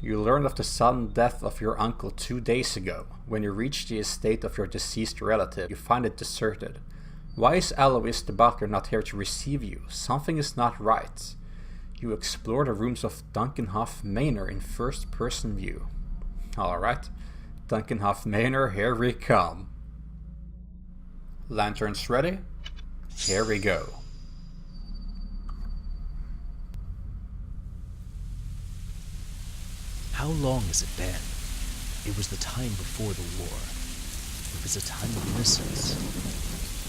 You learned of the sudden death of your uncle 2 days ago. When you reach the estate of your deceased relative, you find it deserted. Why is Alois the butler not here to receive you? Something is not right. You explore the rooms of Duncanhoff Manor in first-person view. Alright, Duncanhoff Manor, here we come. Lanterns ready? Here we go. How long has it been? It was the time before the war. It was a time of innocence.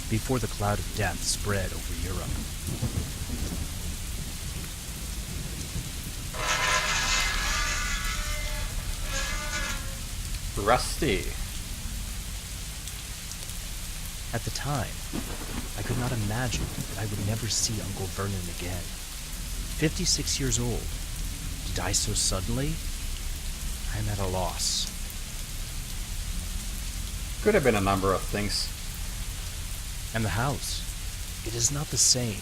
Before the cloud of death spread over Europe. Rusty. At the time, I could not imagine that I would never see Uncle Vernon again. 56 years old. To die so suddenly? I am at a loss. Could have been a number of things. And the house? It is not the same.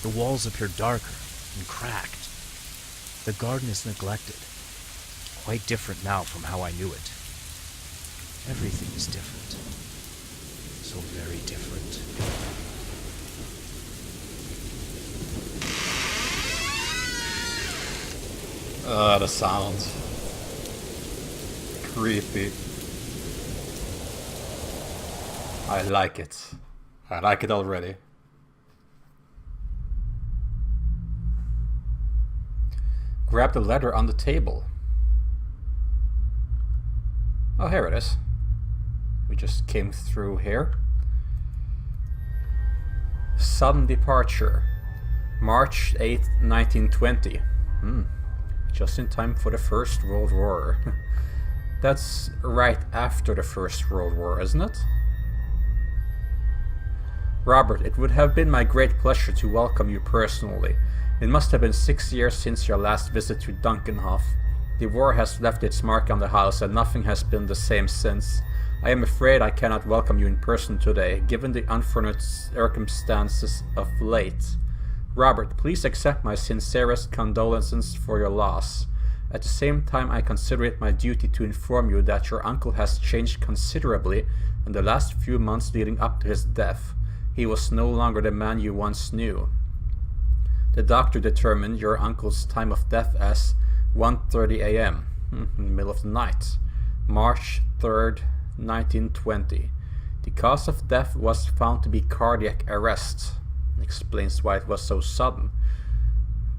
The walls appear darker and cracked. The garden is neglected. Quite different now from how I knew it. Everything is different. So very different. The sound. Creepy. I like it. I like it already. Grab the letter on the table. Oh, here it is. We just came through here. Sudden departure. March 8th, 1920. Just in time for the First World War. That's right after the First World War, isn't it? Robert, it would have been my great pleasure to welcome you personally. It must have been 6 years since your last visit to Duncanhoff. The war has left its mark on the house and nothing has been the same since. I am afraid I cannot welcome you in person today, given the unfortunate circumstances of late. Robert, please accept my sincerest condolences for your loss. At the same time, I consider it my duty to inform you that your uncle has changed considerably in the last few months leading up to his death. He was no longer the man you once knew. The doctor determined your uncle's time of death as 1:30 a.m. in the middle of the night, March 3rd, 1920. The cause of death was found to be cardiac arrest. Explains why it was so sudden.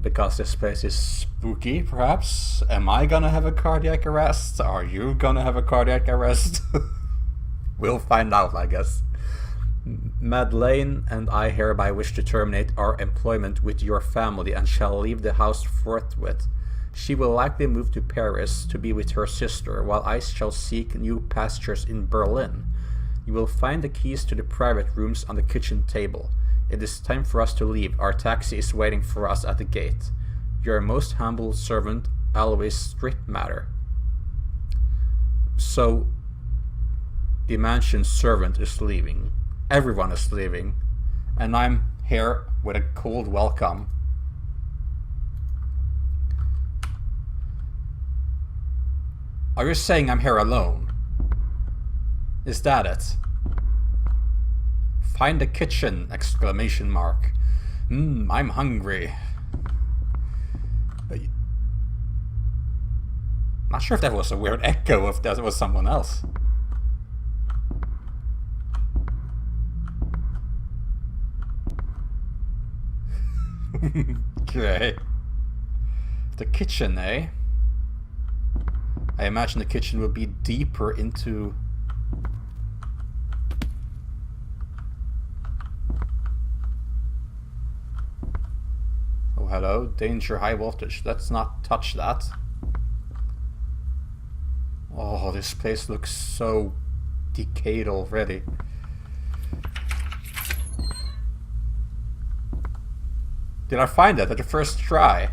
Because this place is spooky, perhaps? Am I gonna have a cardiac arrest? Are you gonna have a cardiac arrest? We'll find out, I guess. Madeleine and I hereby wish to terminate our employment with your family and shall leave the house forthwith. She will likely move to Paris to be with her sister, while I shall seek new pastures in Berlin. You will find the keys to the private rooms on the kitchen table. It is time for us to leave. Our taxi is waiting for us at the gate. Your most humble servant, Alois Strittmatter. So, the mansion servant is leaving. Everyone is leaving. And I'm here with a cold welcome. Are you saying I'm here alone? Is that it? Find the kitchen! Exclamation mark. I'm hungry. Not sure if that was a weird echo, if that was someone else. Okay. The kitchen, eh? I imagine the kitchen will be deeper into... Oh, hello. Danger, high voltage. Let's not touch that. Oh, this place looks so decayed already. Did I find it at the first try?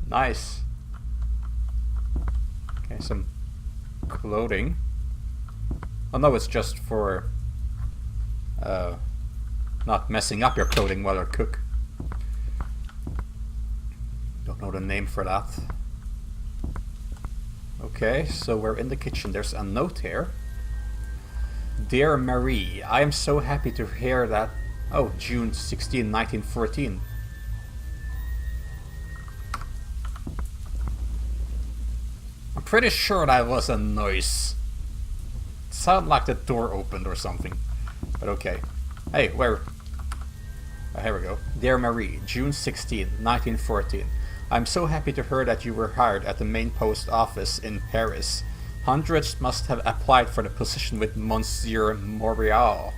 Nice. Okay, some clothing. Oh no, it's just for not messing up your clothing while you cook. Don't know the name for that. Okay, so we're in the kitchen. There's a note here. Dear Marie, I am so happy to hear that... Oh, June 16, 1914. I'm pretty sure that was a noise. It sounded like the door opened or something. But okay. Hey, where... Oh, here we go. Dear Marie, June 16, 1914. I'm so happy to hear that you were hired at the main post office in Paris. Hundreds must have applied for the position with Monsieur Montreal.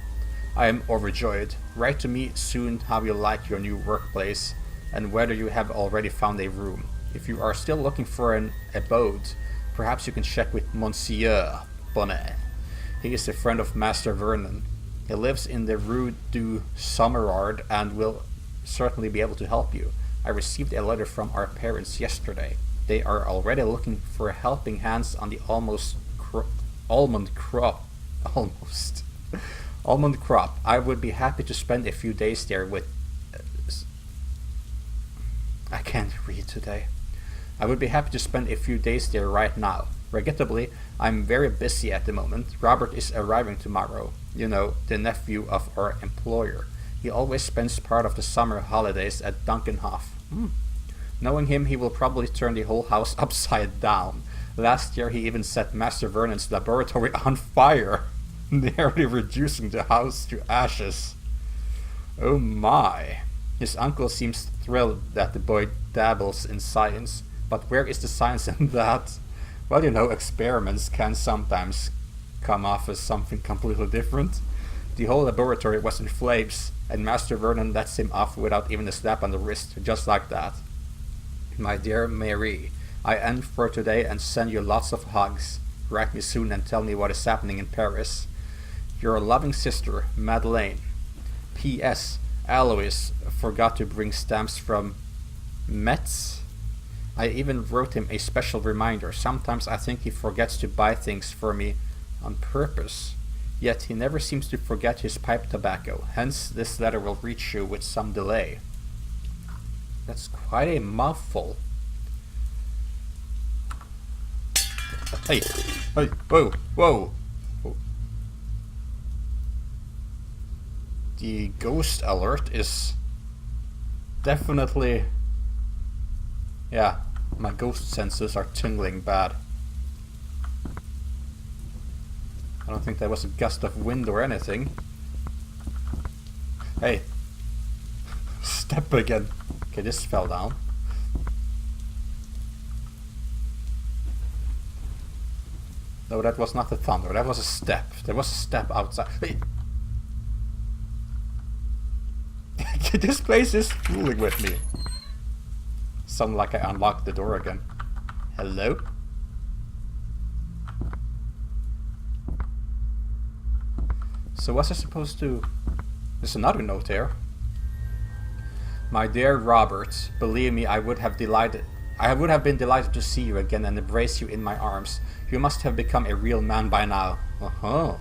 I am overjoyed. Write to me soon how you like your new workplace and whether you have already found a room. If you are still looking for an abode, perhaps you can check with Monsieur Bonnet. He is a friend of Master Vernon. He lives in the Rue du Sommerard and will certainly be able to help you. I received a letter from our parents yesterday. They are already looking for helping hands on the almond crop. Almond crop. I would be happy to spend a few days there with... I can't read today. I would be happy to spend a few days there right now. Regrettably, I'm very busy at the moment. Robert is arriving tomorrow. You know, the nephew of our employer. He always spends part of the summer holidays at Dunkenhof. Knowing him, he will probably turn the whole house upside down. Last year, he even set Master Vernon's laboratory on fire, nearly reducing the house to ashes. Oh my. His uncle seems thrilled that the boy dabbles in science, but where is the science in that? Well, you know, experiments can sometimes come off as something completely different. The whole laboratory was in flames, and Master Vernon lets him off without even a slap on the wrist, just like that. My dear Marie, I end for today and send you lots of hugs. Write me soon and tell me what is happening in Paris. Your loving sister, Madeleine. P.S. Alois forgot to bring stamps from Metz. I even wrote him a special reminder. Sometimes I think he forgets to buy things for me on purpose. Yet he never seems to forget his pipe tobacco. Hence, this letter will reach you with some delay. That's quite a mouthful. Hey, hey, whoa, whoa. The ghost alert is definitely... Yeah, my ghost senses are tingling bad. I don't think there was a gust of wind or anything. Hey. Step again. Okay, this fell down. No, that was not a thunder. That was a step. There was a step outside. Hey. This place is fooling with me. Sounded like I unlocked the door again. Hello? So was I supposed to... There's another note here. My dear Robert, believe me, I would have been delighted to see you again and embrace you in my arms. You must have become a real man by now. Oh,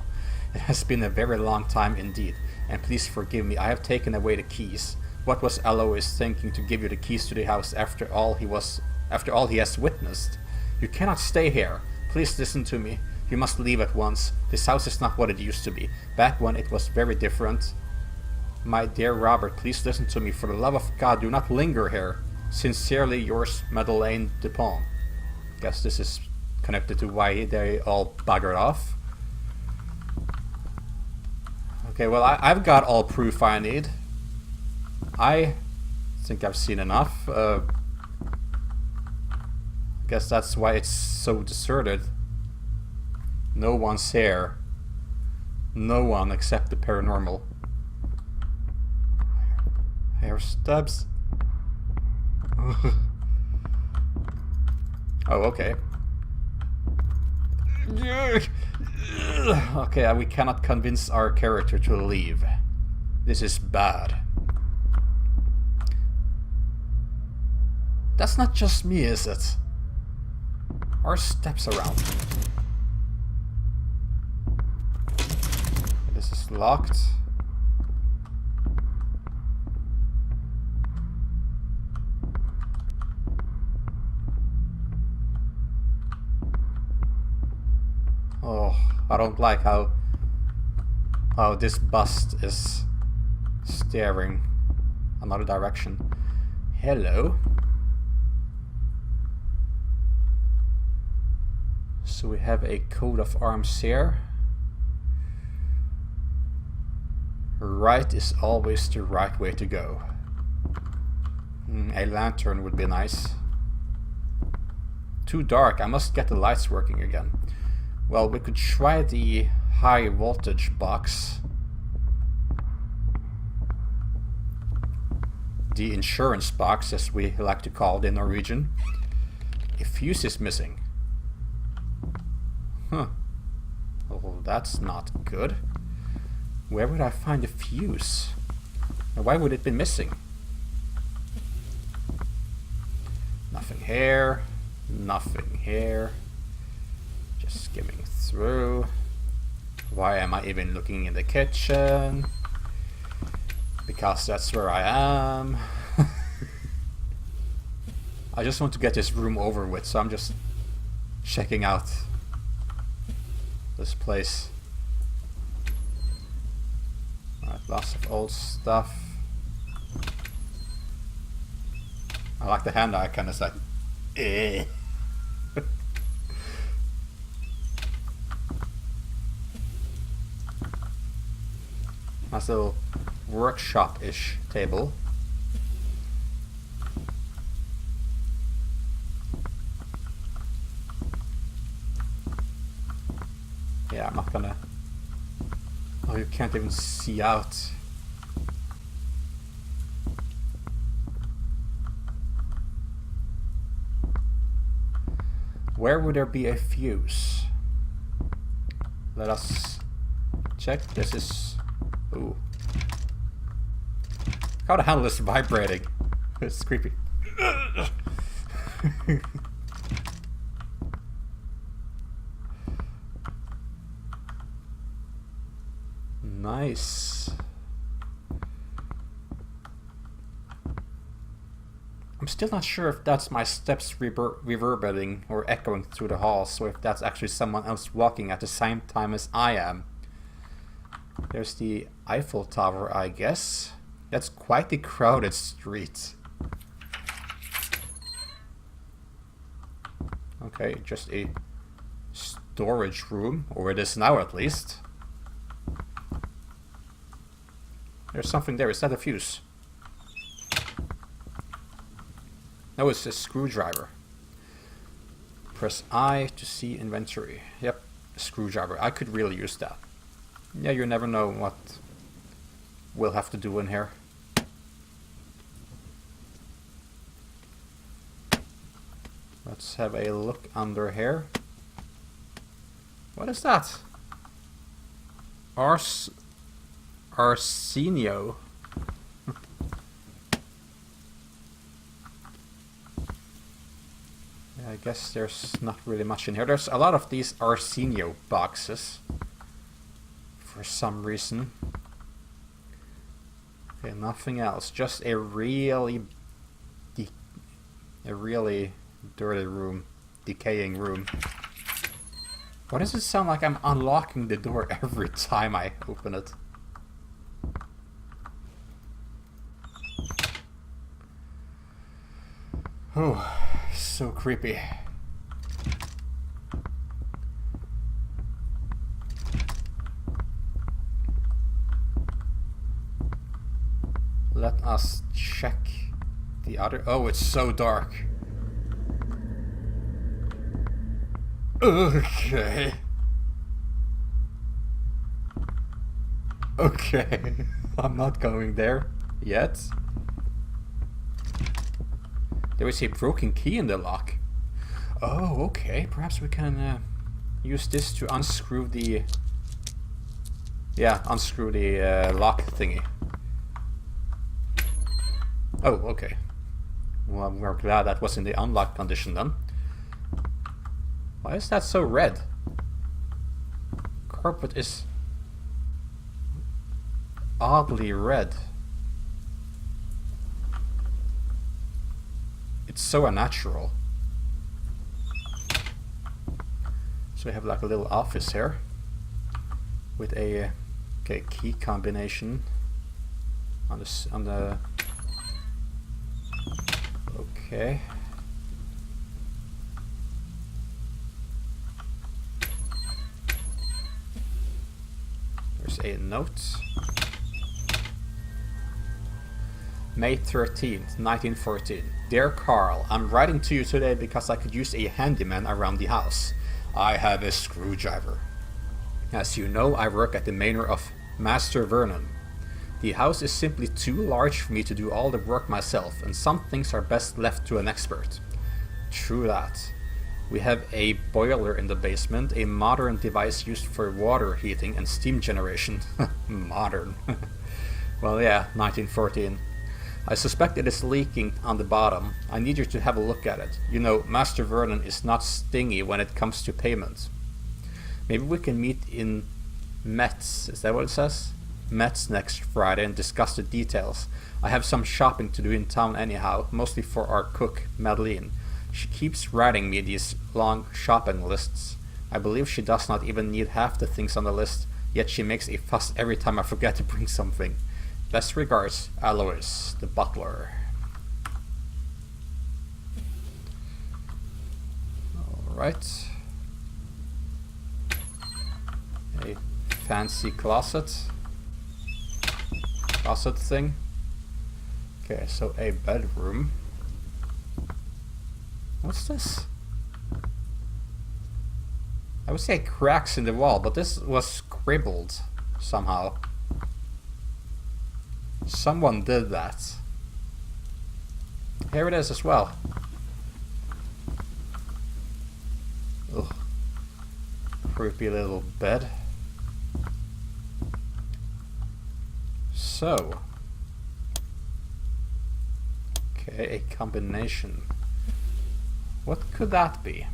it has been a very long time indeed. And please forgive me, I have taken away the keys. What was Alois thinking to give you the keys to the house after all he has witnessed? You cannot stay here. Please listen to me. You must leave at once. This house is not what it used to be. Back when it was very different. My dear Robert, please listen to me. For the love of God, do not linger here. Sincerely yours, Madeleine Dupont. Guess this is connected to why they all buggered off. Okay, well, I've got all proof I need. I think I've seen enough. Guess that's why it's so deserted. No one's here. No one except the paranormal. Hair steps. Oh, okay. Okay, we cannot convince our character to leave. This is bad. That's not just me, is it? Our steps around. This is locked. Oh, I don't like how this bust is staring another direction. Hello. So we have a coat of arms here. Right is always the right way to go. A lantern would be nice. Too dark, I must get the lights working again. Well, we could try the high voltage box. The insurance box, as we like to call it in Norwegian. A fuse is missing. Huh. Oh, that's not good. Where would I find a fuse? And why would it be missing? Nothing here. Nothing here. Just skimming through. Why am I even looking in the kitchen? Because that's where I am. I just want to get this room over with, so I'm just checking out this place. Alright, lots of old stuff. I like the hand icon, it's like, eh. Nice little workshop-ish table. Yeah, I'm not gonna... Oh, you can't even see out. Where would there be a fuse? Let us check. This is... Ooh. How the hell is vibrating? It's creepy. Nice. I'm still not sure if that's my steps reverberating or echoing through the halls, or if that's actually someone else walking at the same time as I am. There's the Eiffel Tower, I guess. That's quite the crowded street. Okay, just a storage room, or it is now at least. There's something there. Is that a fuse? No, it's a screwdriver. Press I to see inventory. Yep, a screwdriver. I could really use that. Yeah, you never know what we'll have to do in here. Let's have a look under here. What is that? Arsenio. Yeah, I guess there's not really much in here. There's a lot of these Arsenio boxes for some reason. Okay, nothing else. Just a really dirty room, decaying room. Why does it sound like I'm unlocking the door every time I open it? Oh, so creepy. Let us check the other... Oh, it's so dark. Okay. Okay. I'm not going there yet. There is a broken key in the lock. Oh, okay. Perhaps we can use this to unscrew the... Yeah, unscrew the lock thingy. Oh, okay. Well, we're glad that was in the unlocked condition then. Why is that so red? Carpet is oddly red. It's so unnatural. So we have like a little office here with a key combination on the okay. There's a note. May 13th, 1914. Dear Carl, I'm writing to you today because I could use a handyman around the house. I have a screwdriver. As you know, I work at the manor of Master Vernon. The house is simply too large for me to do all the work myself, and some things are best left to an expert. True that. We have a boiler in the basement, a modern device used for water heating and steam generation. Modern. Well, yeah, 1914. I suspect it is leaking on the bottom. I need you to have a look at it. You know, Master Vernon is not stingy when it comes to payment. Maybe we can meet in Metz, is that what it says? Metz next Friday and discuss the details. I have some shopping to do in town anyhow, mostly for our cook, Madeleine. She keeps writing me these long shopping lists. I believe she does not even need half the things on the list, yet she makes a fuss every time I forget to bring something. Best regards, Alois, the butler. Alright. A fancy closet thing. Okay, so a bedroom. What's this? I would say cracks in the wall, but this was scribbled somehow. Someone did that. Here it is as well. Ugh. Creepy little bed. So. Okay, a combination. What could that be?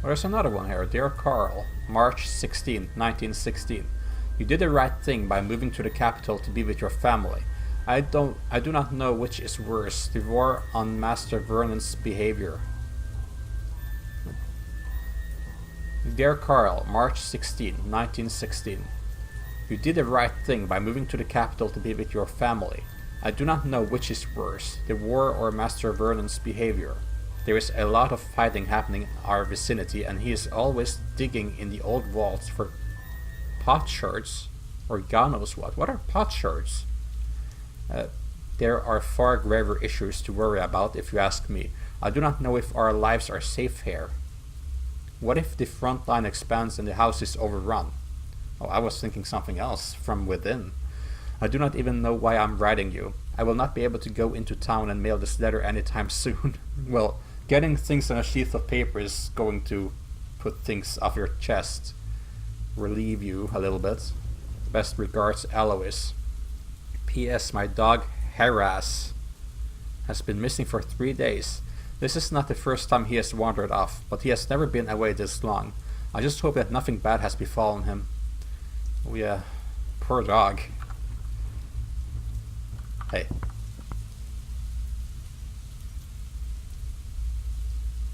Well, there's another one here. Dear Carl, March 16, 1916. You did the right thing by moving to the capital to be with your family. I do not know which is worse, the war on Master Vernon's behavior. Dear Carl, March 16, 1916. You did the right thing by moving to the capital to be with your family. I do not know which is worse, the war or Master Vernon's behavior. There is a lot of fighting happening in our vicinity, and he is always digging in the old vaults for potsherds, or God knows what. What are potsherds? There are far graver issues to worry about, if you ask me. I do not know if our lives are safe here. What if the front line expands and the house is overrun? Oh, I was thinking something else, from within. I do not even know why I'm writing you. I will not be able to go into town and mail this letter anytime soon. Well, getting things on a sheath of paper is going to put things off your chest. Relieve you a little bit. Best regards, Alois. P.S. My dog, Harass, has been missing for 3 days. This is not the first time he has wandered off, but he has never been away this long. I just hope that nothing bad has befallen him. Oh yeah, poor dog. Hey.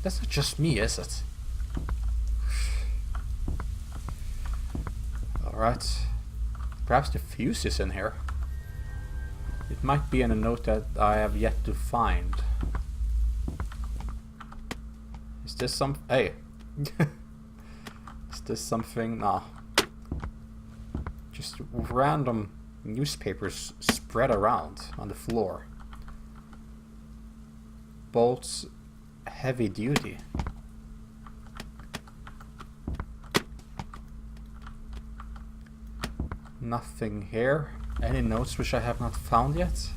That's not just me, is it? Alright. Perhaps the fuse is in here. It might be in a note that I have yet to find. Is this some... Hey! Is this something... Nah. Just random newspapers spread around on the floor. Bolts heavy duty. Nothing here. Any notes which I have not found yet?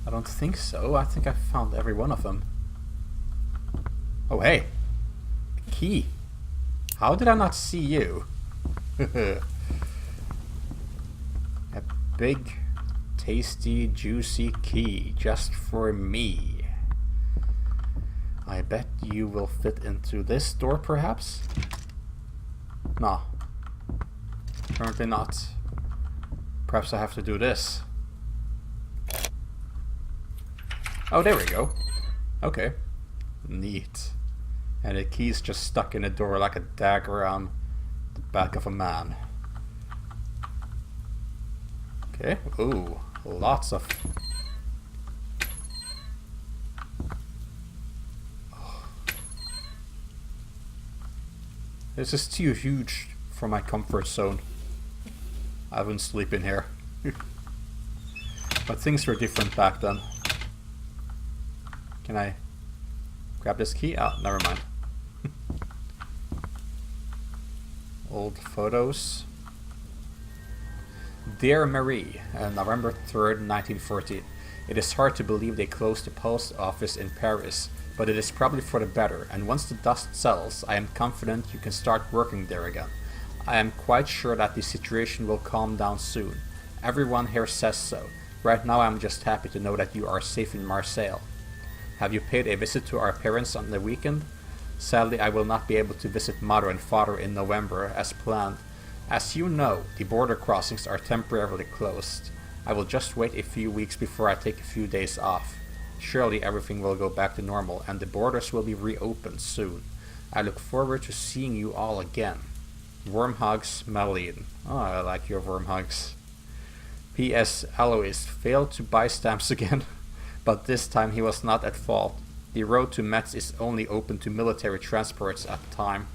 I don't think so. I think I found every one of them. Oh hey! A key! How did I not see you? A big, tasty, juicy key just for me. I bet you will fit into this door, perhaps? No. Apparently not. Perhaps I have to do this. Oh, there we go. Okay. Neat. And the key's just stuck in the door like a dagger on the back of a man. Okay. Ooh, lots of... This is too huge for my comfort zone. I wouldn't sleep in here. But things were different back then. Can I grab this key? Ah, never mind. Old photos. Dear Marie, November 3rd, 1940. It is hard to believe they closed the post office in Paris, but it is probably for the better, and once the dust settles, I am confident you can start working there again. I am quite sure that the situation will calm down soon. Everyone here says so. Right now I am just happy to know that you are safe in Marseille. Have you paid a visit to our parents on the weekend? Sadly, I will not be able to visit mother and father in November as planned. As you know, the border crossings are temporarily closed. I will just wait a few weeks before I take a few days off. Surely everything will go back to normal and the borders will be reopened soon. I look forward to seeing you all again. Warm hugs, Madeline. Oh, I like your warm hugs. P.S. Alois failed to buy stamps again, but this time he was not at fault. The road to Metz is only open to military transports at the time.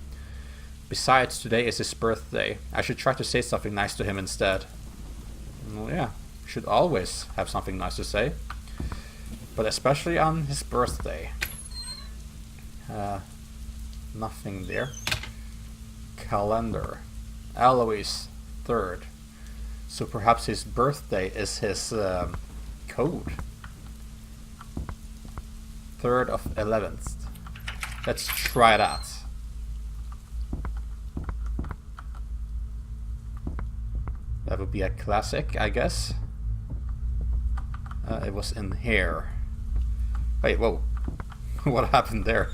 Besides, today is his birthday. I should try to say something nice to him instead. Well, yeah, should always have something nice to say. But especially on his birthday. Nothing there. Calendar. Alois 3rd. So perhaps his birthday is his code. 3rd of 11th. Let's try that. That would be a classic, I guess. It was in here. Wait, whoa. What happened there?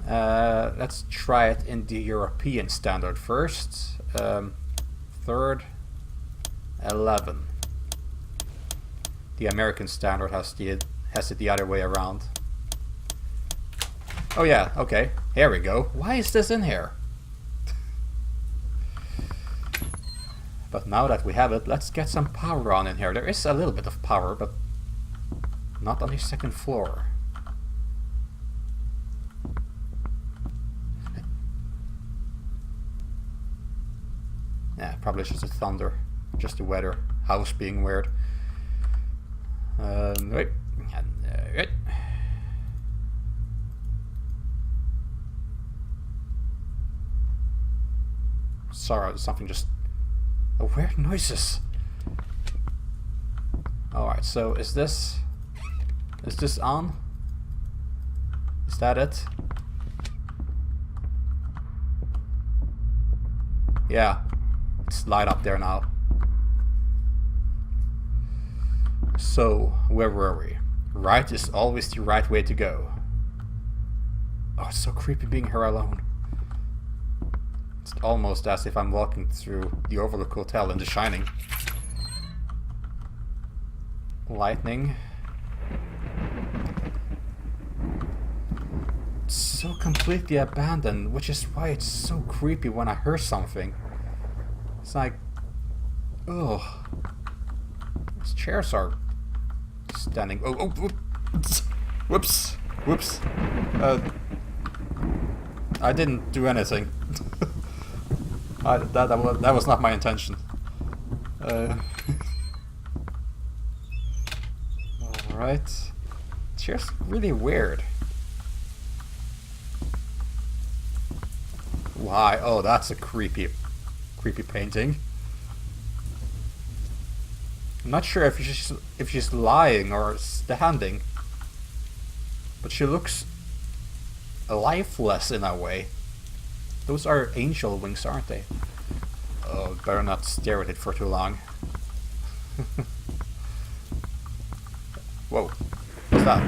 Let's try it in the European standard first. 3rd, 11. The American standard has it the other way around. Oh yeah, okay. Here we go. Why is this in here? But now that we have it, let's get some power on in here. There is a little bit of power, but not on the second floor. Yeah, probably just the thunder, just the weather, house being weird. Wait. Wait. Sorry, something just... Oh, weird noises. Alright, so is this on? Is that it? Yeah, it's light up there now. So, where were we? Right is always the right way to go. Oh, it's so creepy being here alone. It's almost as if I'm walking through the Overlook Hotel in The Shining. Lightning. It's so completely abandoned, which is why it's so creepy when I hear something. It's like... oh. These chairs are standing... Oh, whoops. Whoops. I didn't do anything. That was not my intention. Alright. Chair's really weird. Why? Oh, that's a creepy painting. I'm not sure if she's lying or standing, but she looks lifeless in a way. Those are angel wings, aren't they? Oh, better not stare at it for too long. Whoa, what's that?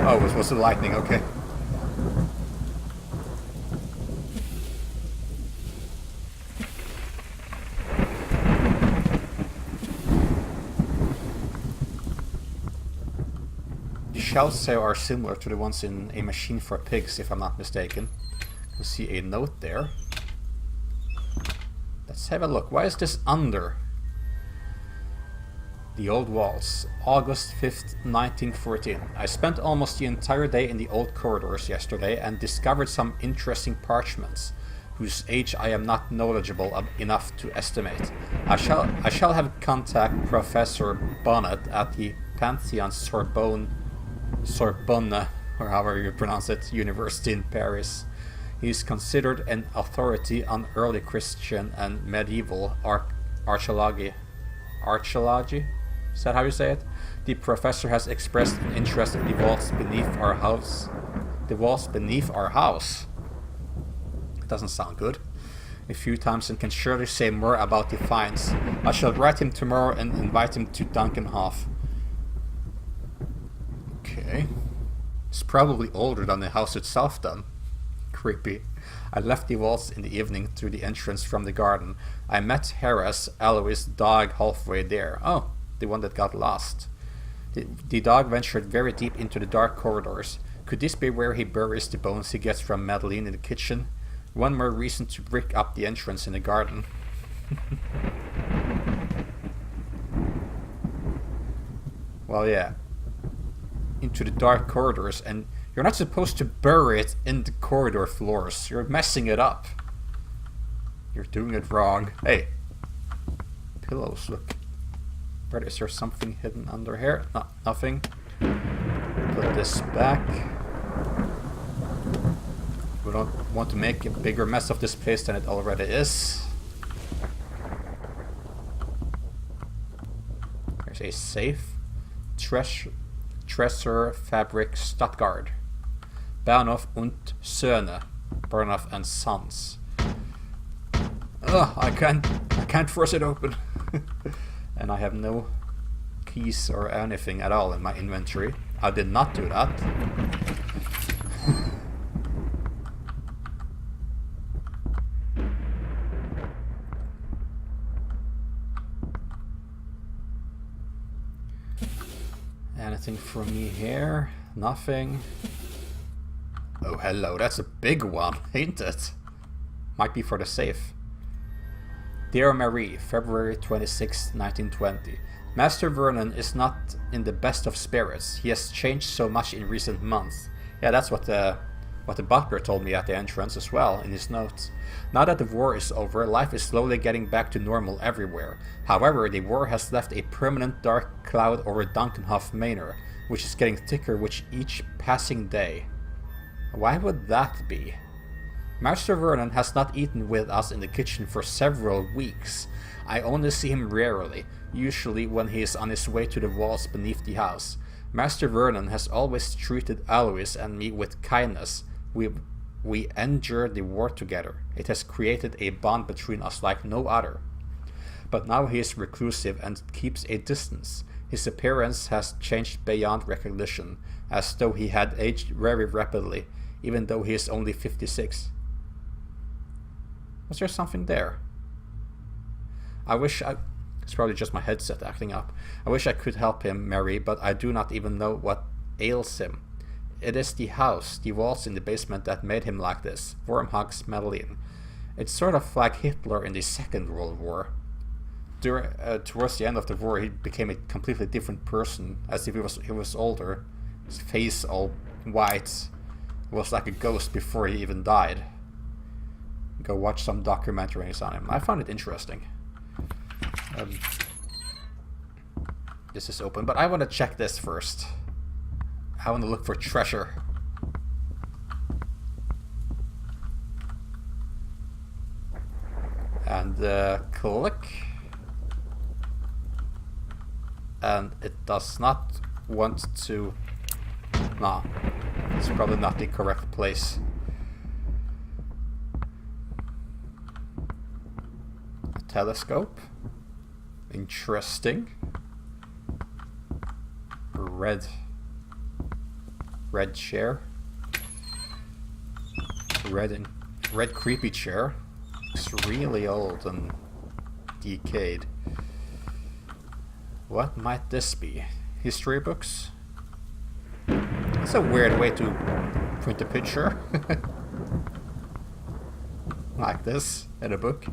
Oh, it was the lightning. Okay. shelves here are similar to the ones in A Machine for Pigs, if I'm not mistaken. You see a note there. Let's have a look. Why is this under? The old walls. August 5th, 1914. I spent almost the entire day in the old corridors yesterday and discovered some interesting parchments, whose age I am not knowledgeable enough to estimate. I shall have contact Professor Bonnet at the Pantheon Sorbonne, or however you pronounce it, University in Paris. He is considered an authority on early Christian and medieval archaeology. Archaeology? Is that how you say it? The professor has expressed an interest in the vaults beneath our house. The vaults beneath our house? It doesn't sound good. A few times and can surely say more about the finds. I shall write him tomorrow and invite him to Dunkenhof. Okay. It's probably older than the house itself then. Creepy. I left the vaults in the evening through the entrance from the garden. I met Harris, Alois' dog, halfway there. Oh, the one that got lost. The dog ventured very deep into the dark corridors. Could this be where he buries the bones he gets from Madeline in the kitchen? One more reason to brick up the entrance in the garden. Well, yeah. Into the dark corridors, and you're not supposed to bury it in the corridor floors. You're messing it up. You're doing it wrong. Hey. Pillows, look. But is there something hidden under here? No, nothing. Put this back. We don't want to make a bigger mess of this place than it already is. There's a safe. Tresor Fabrik Stuttgart. Bahnhof und Söhne. Bahnhof and Sons. Ugh, I can't force it open. And I have no keys or anything at all in my inventory. I did not do that. Anything for me here? Nothing. Oh, hello, that's a big one, ain't it? Might be for the safe. Dear Marie, February 26, 1920. Master Vernon is not in the best of spirits. He has changed so much in recent months. Yeah, that's what the butler told me at the entrance as well, in his notes. Now that the war is over, life is slowly getting back to normal everywhere. However, the war has left a permanent dark cloud over Dunkenhof Manor, which is getting thicker with each passing day. Why would that be? Master Vernon has not eaten with us in the kitchen for several weeks. I only see him rarely, usually when he is on his way to the walls beneath the house. Master Vernon has always treated Alois and me with kindness. We endured the war together. It has created a bond between us like no other. But now he is reclusive and keeps a distance. His appearance has changed beyond recognition, as though he had aged very rapidly, even though he is only 56. Was there something there? It's probably just my headset acting up. I wish I could help him, Mary, but I do not even know what ails him. It is the house, the walls in the basement that made him like this. Wormhugs Madeline. It's sort of like Hitler in the Second World War. Towards the end of the war, he became a completely different person, as if he was older. His face all white. He was like a ghost before he even died. Go watch some documentaries on him. I found it interesting. This is open, but I want to check this first. I want to look for treasure. And click. And it does not want to... Nah, it's probably not the correct place. A telescope. Interesting. Red chair. Red creepy chair. Looks really old and decayed. What might this be? History books? It's a weird way to print a picture. Like this in a book.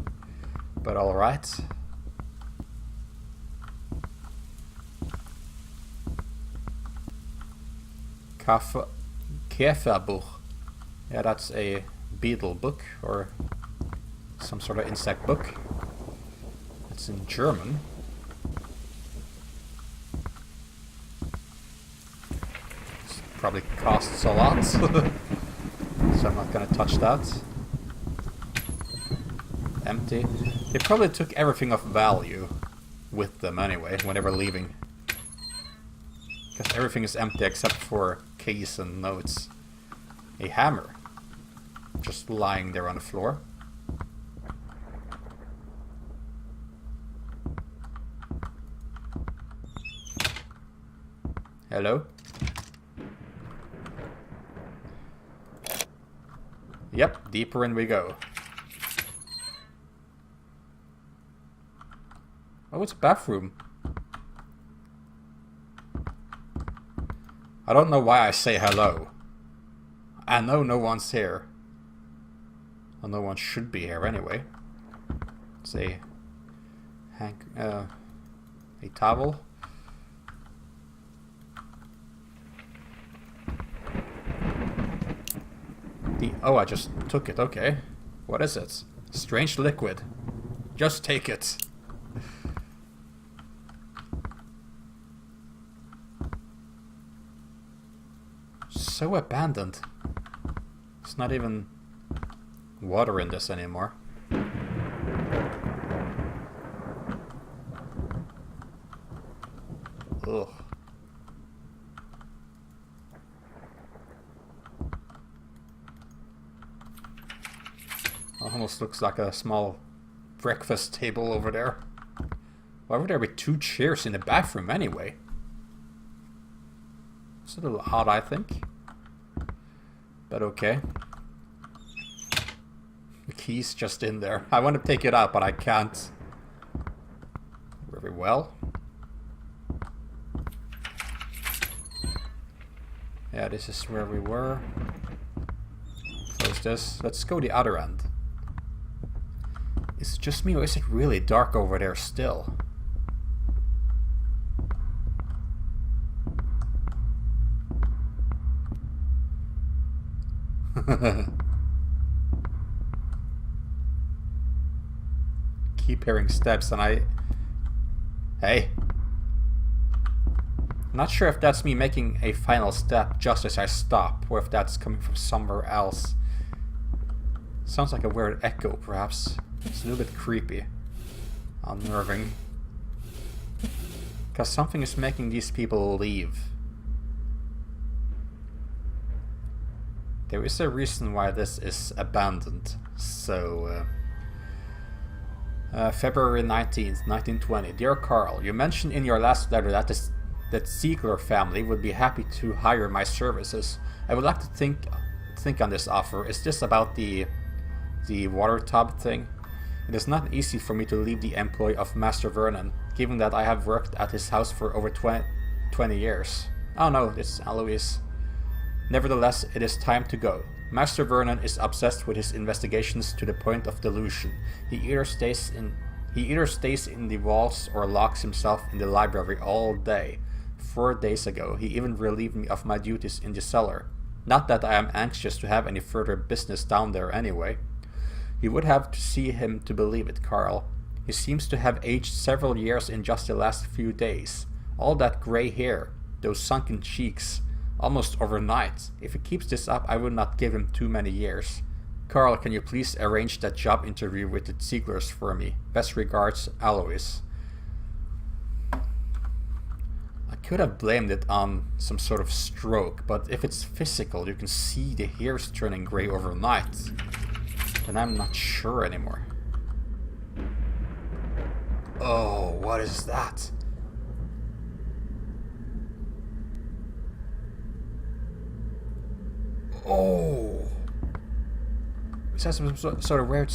But alright. Käferbuch. Yeah, that's a beetle book or some sort of insect book. It's in German. It probably costs a lot, so I'm not gonna touch that. Empty. They probably took everything of value with them anyway when they were leaving. Because everything is empty except for keys and notes. A hammer. Just lying there on the floor. Hello? Yep, deeper in we go. Oh, it's a bathroom. I don't know why I say hello. I know no one's here. Well, no one should be here anyway. It's a towel. Oh, I just took it, okay. What is it? Strange liquid. Just take it. So abandoned. It's not even water in this anymore. Ugh. Almost looks like a small breakfast table over there. Why would there be 2 chairs in the bathroom anyway? It's a little odd, I think. But okay. The key's just in there. I want to take it out, but I can't. Very well. Yeah, this is where we were. Close this. Let's go the other end. Is it just me, or is it really dark over there still? Keep hearing steps and Hey. Not sure if that's me making a final step just as I stop, or if that's coming from somewhere else. Sounds like a weird echo, perhaps. It's a little bit creepy. Unnerving. Because something is making these people leave. There is a reason why this is abandoned. So, February 19th, 1920. Dear Carl, you mentioned in your last letter that Ziegler family would be happy to hire my services. I would like to think on this offer. Is this about the water tub thing? It is not easy for me to leave the employ of Master Vernon, given that I have worked at his house for over 20 years. Oh no, it's Alois. Nevertheless, it is time to go. Master Vernon is obsessed with his investigations to the point of delusion. He either stays in the walls or locks himself in the library all day. 4 days ago, he even relieved me of my duties in the cellar. Not that I am anxious to have any further business down there anyway. You would have to see him to believe it, Carl. He seems to have aged several years in just the last few days. All that grey hair, those sunken cheeks, almost overnight. If he keeps this up, I will not give him too many years. Carl, can you please arrange that job interview with the Zieglers for me? Best regards, Alois. I could have blamed it on some sort of stroke, but if it's physical, you can see the hairs turning grey overnight. Then I'm not sure anymore. Oh, what is that? Oh! Is that some sort of weird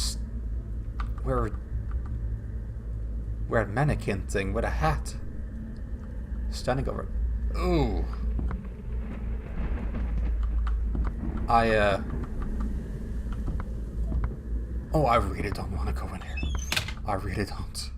mannequin thing with a hat? Standing over. Ooh. Oh, I really don't want to go in here. I really don't.